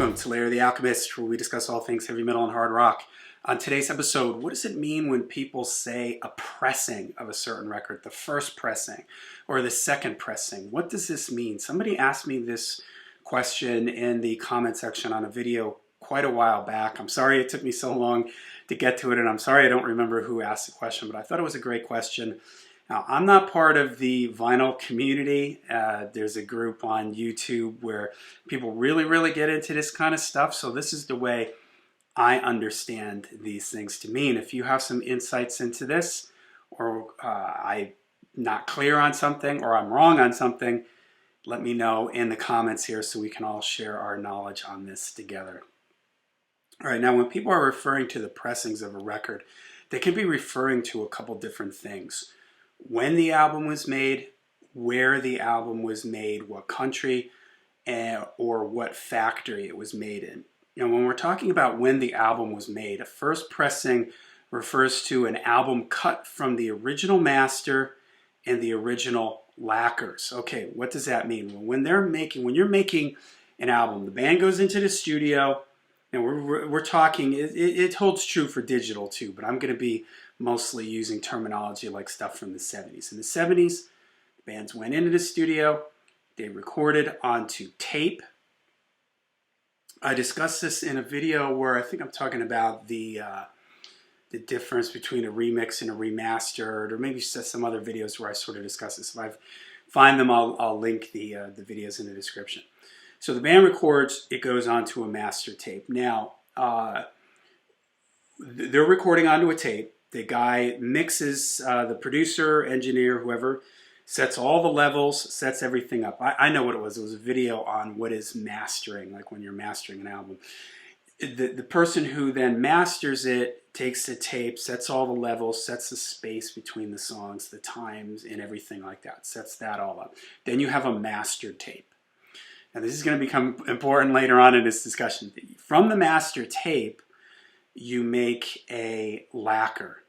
Welcome to Larry the Alchemist, where we discuss all things heavy metal and hard rock. On today's episode, what does it mean when people say a pressing of a certain record, the first pressing or the second pressing? What does this mean? Somebody asked me this question in the comment section on a video quite a while back. I'm sorry it took me so long to get to it, and I'm sorry I don't remember who asked the question, but I thought it was a great question. Now, I'm not part of the vinyl community. There's a group on YouTube where people really get into this kind of stuff. So this is the way I understand these things to mean. If you have some insights into this, or I'm not clear on something, or I'm wrong on something, let me know in the comments here so we can all share our knowledge on this together. All right, now when people are referring to the pressings of a record, they can be referring to a couple different things. When the album was made, where the album was made, what country, or what factory it was made in. You know, when we're talking about when the album was made, a first pressing refers to an album cut from the original master and the original lacquers. Okay, what does that mean? Well, when you're making an album, the band goes into the studio, and we're talking, it holds true for digital too, but I'm going to be mostly using terminology like stuff from the 70s. In the 70s, bands went into the studio, they recorded onto tape. I discussed this in a video where I think I'm talking about the difference between a remix and a remastered, or maybe some other videos where I sort of discuss this. If I find them, I'll link the videos in the description. So the band records, it goes onto a master tape. Now, they're recording onto a tape. The guy mixes, the producer, engineer, whoever, sets all the levels, sets everything up. I know what it was. It was a video on what is mastering, like when you're mastering an album. The person who then masters it takes the tape, sets all the levels, sets the space between the songs, the times, and everything like that. Sets that all up. Then you have a mastered tape. Now this is going to become important later on in this discussion. From the master tape, you make a lacquer.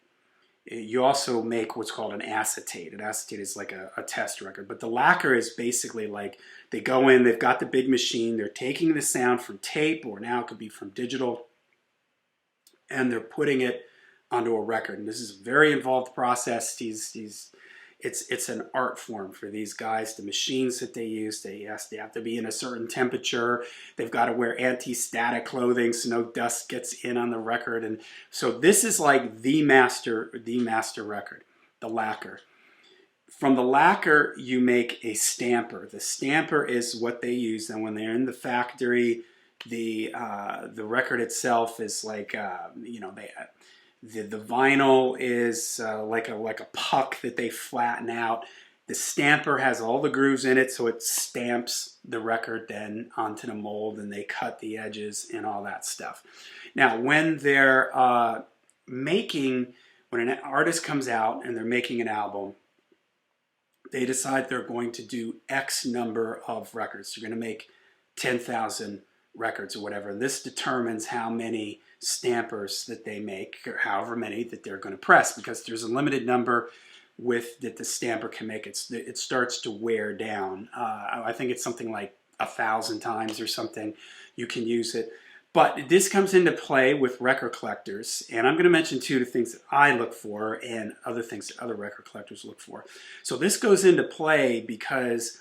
You also make what's called an acetate. An acetate is like a test record. But the lacquer is basically like they go in, they've got the big machine, they're taking the sound from tape, or now it could be from digital, and they're putting it onto a record. And this is a very involved process. It's an art form for these guys. The machines that they use, they have to be in a certain temperature. They've got to wear anti-static clothing so no dust gets in on the record. And so this is like the master record, the lacquer. From the lacquer, you make a stamper. The stamper is what they use. And when they're in the factory, the record itself is like, the vinyl is like a puck that they flatten out. The stamper has all the grooves in it, so it stamps the record then onto the mold, and they cut the edges and all that stuff. Now, when they're when an artist comes out and they're making an album, they decide they're going to do X number of records. They're going to make 10,000 records or whatever. And this determines how many stampers that they make, or however many that they're going to press, because there's a limited number that the stamper can make. It starts to wear down. I think it's something like 1,000 times or something you can use it. But this comes into play with record collectors, and I'm going to mention two of the things that I look for and other things that other record collectors look for. So this goes into play because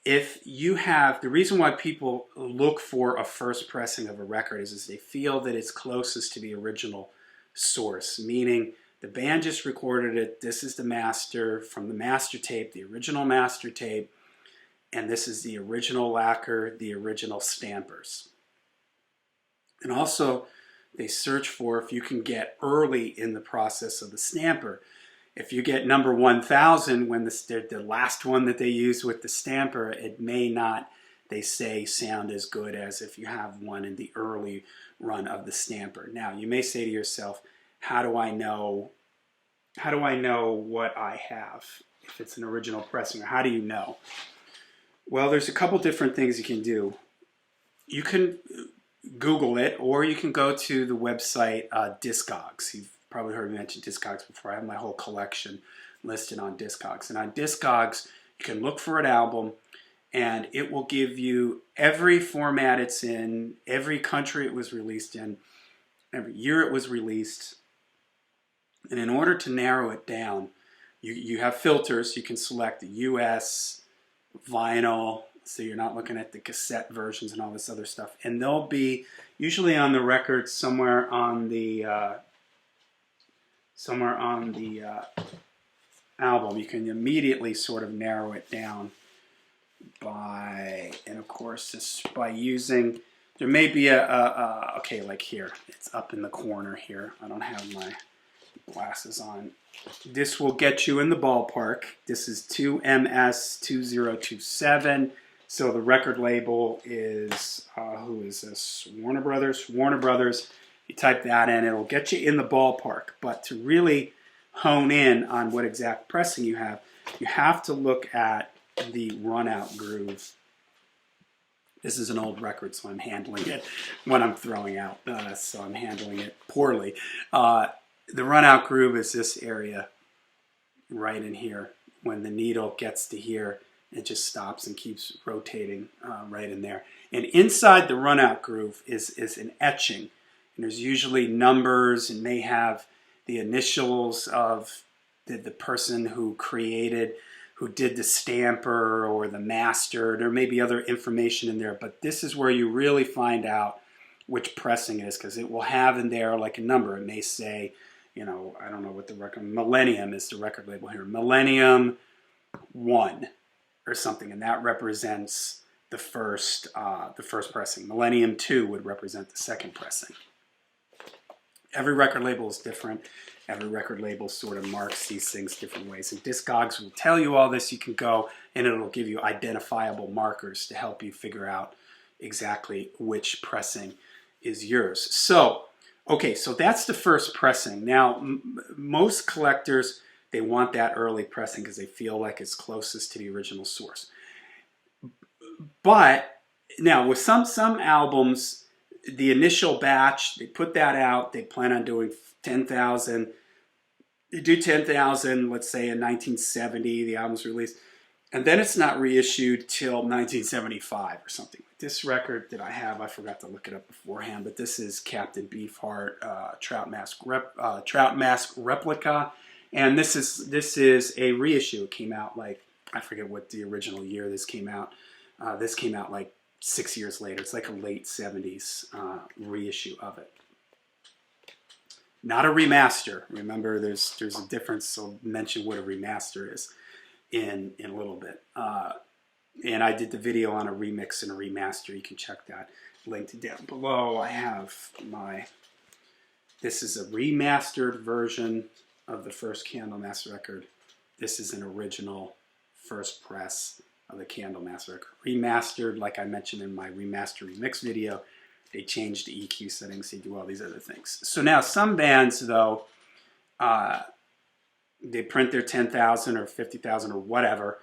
if you have, the reason why people look for a first pressing of a record is they feel that it's closest to the original source, meaning the band just recorded it, this is the master from the master tape, the original master tape, and this is the original lacquer, the original stampers. And also, they search for if you can get early in the process of the stamper. If you get number 1,000 when the last one that they use with the stamper, it may not, they say, sound as good as if you have one in the early run of the stamper. Now, you may say to yourself, how do I know what I have if it's an original pressing? Or how do you know? Well, there's a couple different things you can do. You can Google it, or you can go to the website Discogs. You've probably heard me mention Discogs before. I have my whole collection listed on Discogs. And on Discogs, you can look for an album, and it will give you every format it's in, every country it was released in, every year it was released. And in order to narrow it down, you have filters. You can select the US, vinyl, so you're not looking at the cassette versions and all this other stuff. And they'll be usually on the record somewhere on the album. You can immediately sort of narrow it down by, and of course, just by using, there may be okay, like here, it's up in the corner here. I don't have my glasses on. This will get you in the ballpark. This is 2MS2027. So the record label is, who is this? Warner Brothers. Warner Brothers. You type that in, it'll get you in the ballpark. But to really hone in on what exact pressing you have to look at the run-out groove. This is an old record, so I'm handling it when I'm throwing out, so I'm handling it poorly. The run-out groove is this area right in here. When the needle gets to here, it just stops and keeps rotating right in there. And inside the run-out groove is an etching. And there's usually numbers, and may have the initials of the person who created, who did the stamper or the master. There may be other information in there, but this is where you really find out which pressing it is, because it will have in there like a number. It may say, you know, I don't know what the record, Millennium is the record label here. Millennium 1 or something, and that represents the first pressing. Millennium 2 would represent the second pressing. Every record label is different. Every record label sort of marks these things different ways. And Discogs will tell you all this. You can go and it'll give you identifiable markers to help you figure out exactly which pressing is yours. So, okay, so that's the first pressing. Now, most collectors, they want that early pressing because they feel like it's closest to the original source. But now with some albums, the initial batch, they put that out, they plan on doing 10,000. They do 10,000, let's say in 1970, the album's released, and then it's not reissued till 1975 or something. This record that I have, I forgot to look it up beforehand, but this is Captain Beefheart Trout Mask Replica, and this is a reissue. It came out like, I forget what the original year this came out. This came out like 6 years later. It's like a late 70s reissue of it. Not a remaster. Remember, there's a difference, so I'll mention what a remaster is in a little bit. And I did the video on a remix and a remaster. You can check that linked down below. I have this is a remastered version of the first Candlemass record. This is an original first press of the Candlemass record. Remastered, like I mentioned in my remaster remix video, they change the EQ settings, they do all these other things. So now some bands, though, they print their 10,000 or 50,000 or whatever,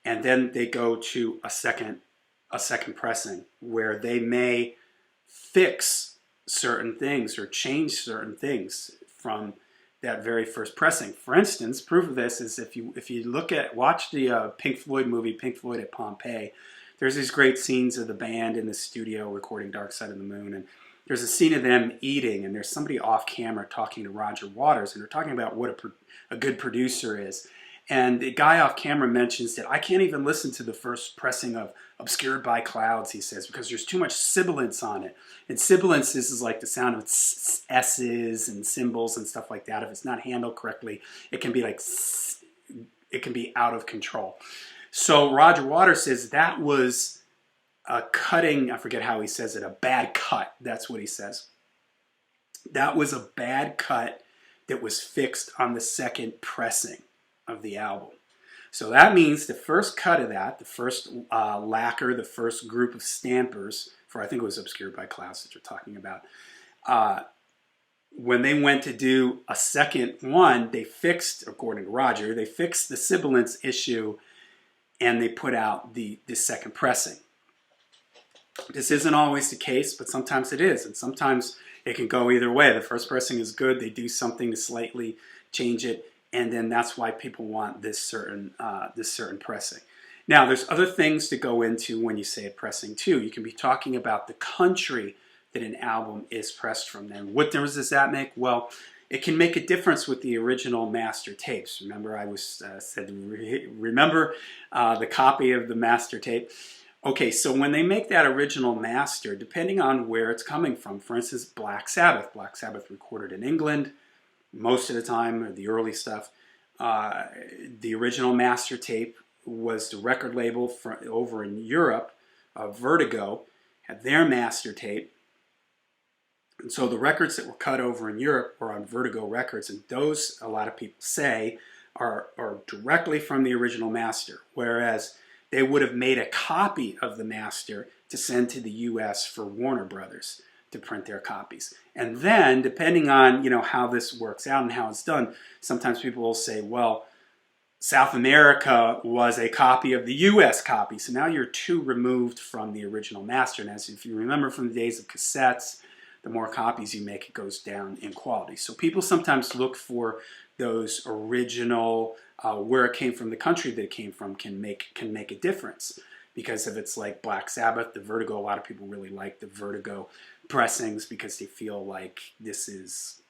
and then they go to a second pressing where they may fix certain things or change certain things from that very first pressing. For instance, proof of this is if you watch the Pink Floyd movie, Pink Floyd at Pompeii. There's these great scenes of the band in the studio recording Dark Side of the Moon, and there's a scene of them eating, and there's somebody off camera talking to Roger Waters, and they're talking about what a good producer is. And the guy off camera mentions that I can't even listen to the first pressing of Obscured by Clouds, he says, because there's too much sibilance on it. And sibilance is like the sound of S's and cymbals and stuff like that. If it's not handled correctly, it can be like, it can be out of control. So Roger Waters says that was a cutting, I forget how he says it, a bad cut. That's what he says. That was a bad cut that was fixed on the second pressing of the album. So that means the first cut of that, the first lacquer, the first group of stampers, for I think it was Obscured by Clouds that you're talking about, when they went to do a second one, they fixed, according to Roger, they fixed the sibilance issue and they put out the second pressing. This isn't always the case, but sometimes it is, and sometimes it can go either way. The first pressing is good, they do something to slightly change it, and then that's why people want this certain pressing. Now, there's other things to go into when you say a pressing too. You can be talking about the country that an album is pressed from. And what difference does that make? Well, it can make a difference with the original master tapes. Remember, I was said, remember the copy of the master tape? Okay, so when they make that original master, depending on where it's coming from, for instance, Black Sabbath recorded in England most of the time, or the early stuff. The original master tape was the record label over in Europe, Vertigo, had their master tape. And so the records that were cut over in Europe were on Vertigo records, and those, a lot of people say, are directly from the original master, whereas they would have made a copy of the master to send to the US for Warner Brothers to print their copies. And then, depending on how this works out and how it's done, sometimes people will say, well, South America was a copy of the US copy. So now you're too removed from the original master. And as if you remember from the days of cassettes, the more copies you make, it goes down in quality. So people sometimes look for those original, where it came from, the country that it came from can make a difference. Because if it's like Black Sabbath, the Vertigo, a lot of people really like the Vertigo pressings because they feel like this is,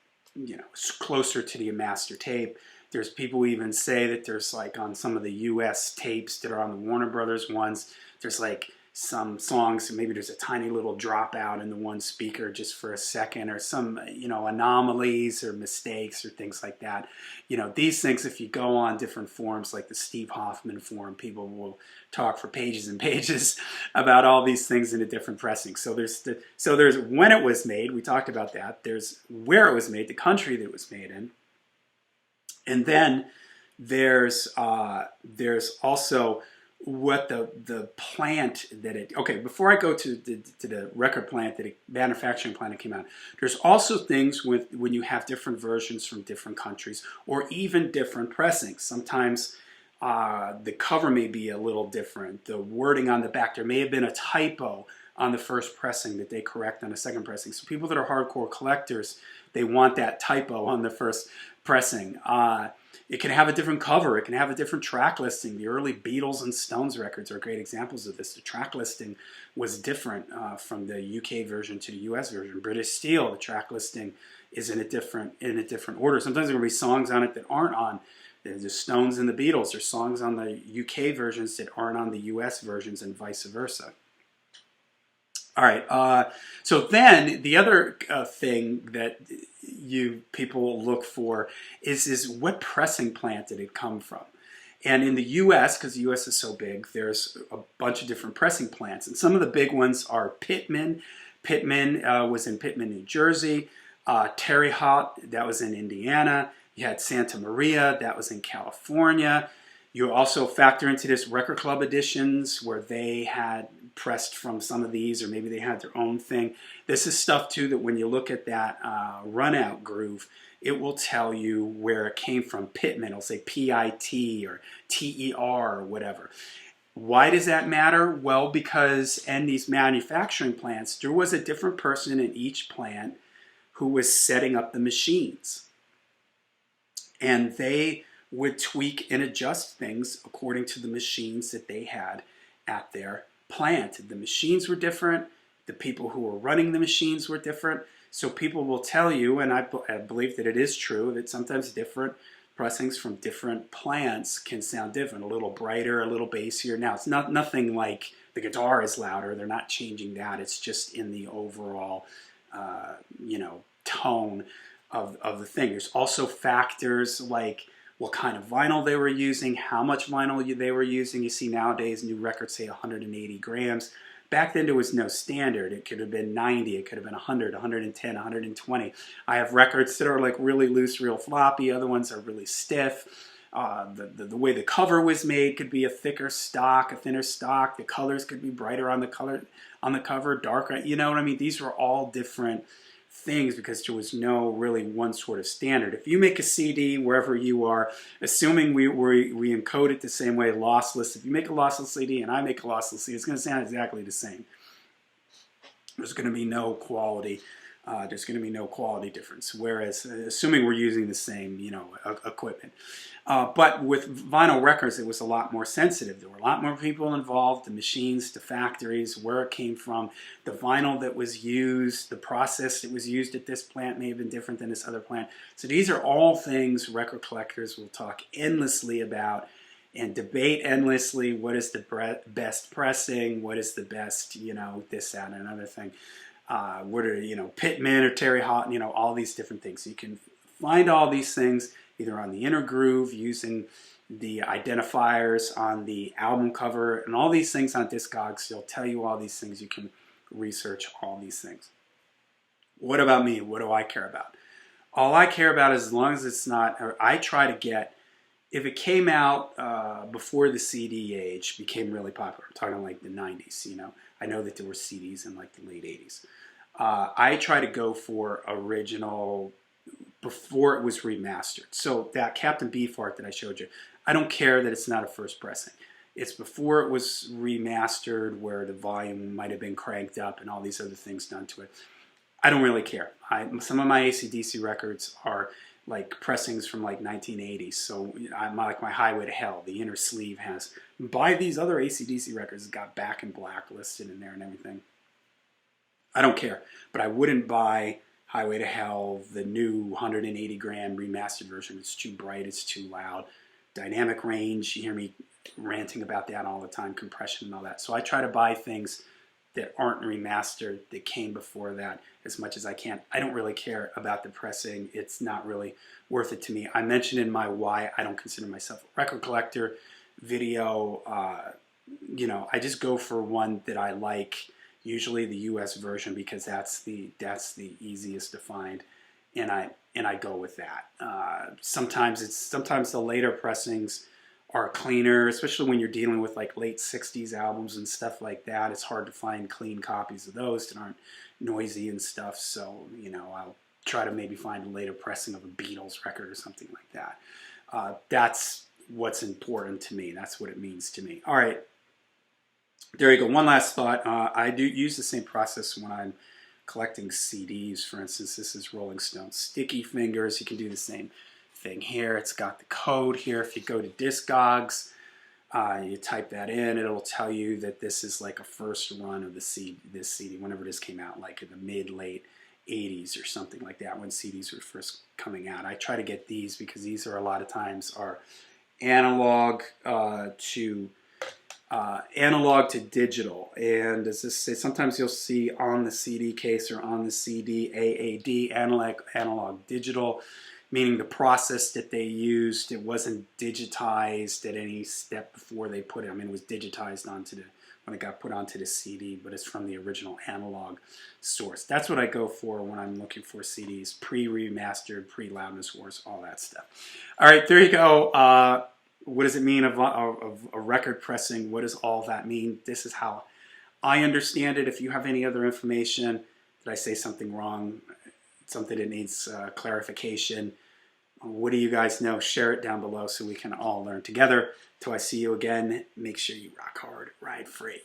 closer to the master tape. There's people who even say that there's like on some of the US tapes that are on the Warner Brothers ones, there's like some songs, maybe there's a tiny little dropout in the one speaker just for a second, or some, anomalies or mistakes or things like that. These things, if you go on different forums like the Steve Hoffman forum, people will talk for pages and pages about all these things in a different pressing. So there's when it was made, we talked about that. There's where it was made, the country that it was made in. And then there's also what the plant that it, okay, before I go to the record plant, manufacturing plant that came out, there's also things when you have different versions from different countries or even different pressings. Sometimes the cover may be a little different. The wording on the back, there may have been a typo on the first pressing that they correct on the second pressing. So people that are hardcore collectors, they want that typo on the first pressing. It can have a different cover. It can have a different track listing. The early Beatles and Stones records are great examples of this. The track listing was different from the UK version to the US version. British Steel, the track listing is in a different order. Sometimes there will be songs on it that aren't on the Stones and the Beatles. There's songs on the UK versions that aren't on the US versions, and vice versa. All right. So then the other thing that people look for is what pressing plant did it come from? And in the U.S., because the U.S. is so big, there's a bunch of different pressing plants, and some of the big ones are Pittman. Pittman was in Pittman, New Jersey. Terre Haute, that was in Indiana. You had Santa Maria, that was in California. You also factor into this Record Club editions where they had pressed from some of these, or maybe they had their own thing. This is stuff too that when you look at that run out groove, it will tell you where it came from. Pittman, it'll say P-I-T or T-E-R or whatever. Why does that matter? Well, because in these manufacturing plants, there was a different person in each plant who was setting up the machines. And they would tweak and adjust things according to the machines that they had at their plant. The machines were different. The people who were running the machines were different. So people will tell you, and I believe that it is true, that sometimes different pressings from different plants can sound different, a little brighter, a little bassier. Now, it's nothing like the guitar is louder. They're not changing that. It's just in the overall, tone of the thing. There's also factors like what kind of vinyl they were using, how much vinyl they were using. You see nowadays new records say 180 grams. Back then there was no standard. It could have been 90, it could have been 100, 110, 120. I have records that are like really loose, real floppy. Other ones are really stiff. The way the cover was made could be a thicker stock, a thinner stock. The colors could be brighter on the cover, darker. You know what I mean? These were all different things because there was no really one sort of standard. If you make a CD wherever you are, assuming we encode it the same way, lossless, if you make a lossless CD and I make a lossless CD, it's going to sound exactly the same. There's going to be no quality there's going to be no quality difference. Whereas, assuming we're using the same, equipment. But with vinyl records, it was a lot more sensitive. There were a lot more people involved, the machines, the factories, where it came from, the vinyl that was used, the process that was used at this plant may have been different than this other plant. So these are all things record collectors will talk endlessly about and debate endlessly. What is the best pressing? What is the best, this, that, and another thing. What are, Pittman or Terry Houghton, all these different things. You can find all these things either on the inner groove using the identifiers on the album cover and all these things on Discogs. They'll tell you all these things. You can research all these things. What about me? What do I care about? All I care about is as long as it's not, or I try to get, if it came out before the CD age became really popular, I'm talking like the 90s, I know that there were CDs in like the late 80s. I try to go for original before it was remastered. So that Captain Beefheart that I showed you, I don't care that it's not a first pressing. It's before it was remastered where the volume might have been cranked up and all these other things done to it. I don't really care. Some of my AC/DC records are like pressings from like 1980s. So I'm like my Highway to Hell. The inner sleeve has, buy these other AC/DC records, it's got Back in Black listed in there and everything. I don't care. But I wouldn't buy Highway to Hell, the new 180 gram remastered version. It's too bright, it's too loud. Dynamic range, you hear me ranting about that all the time, compression and all that. So I try to buy things that aren't remastered, that came before that, as much as I can. I don't really care about the pressing. It's not really worth it to me. I mentioned in my why I don't consider myself a record collector video. I just go for one that I like, usually the US version, because that's the easiest to find, and I go with that. Sometimes the later pressings are cleaner, especially when you're dealing with like late 60s albums and stuff like that. It's hard to find clean copies of those that aren't noisy and stuff. So, I'll try to maybe find a later pressing of a Beatles record or something like that. That's what's important to me. That's what it means to me. All right. There you go. One last thought. I do use the same process when I'm collecting CDs. For instance, this is Rolling Stone Sticky Fingers. You can do the same thing here. It's got the code here. If you go to Discogs, you type that in, it'll tell you that this is like a first run of this CD, whenever this came out, like in the mid-late 80s or something like that, when CDs were first coming out. I try to get these because these are a lot of times are analog to digital. And as this says, sometimes you'll see on the CD case or on the CD AAD, analog digital, meaning the process that they used, it wasn't digitized at any step before they put it. I mean, it was digitized when it got put onto the CD, but it's from the original analog source. That's what I go for when I'm looking for CDs, pre-remastered, pre-Loudness Wars, all that stuff. All right, there you go. What does it mean of a record pressing? What does all that mean? This is how I understand it. If you have any other information, did I say something wrong, something that needs clarification, what do you guys know? Share it down below so we can all learn together. Till I see you again, make sure you rock hard, ride free.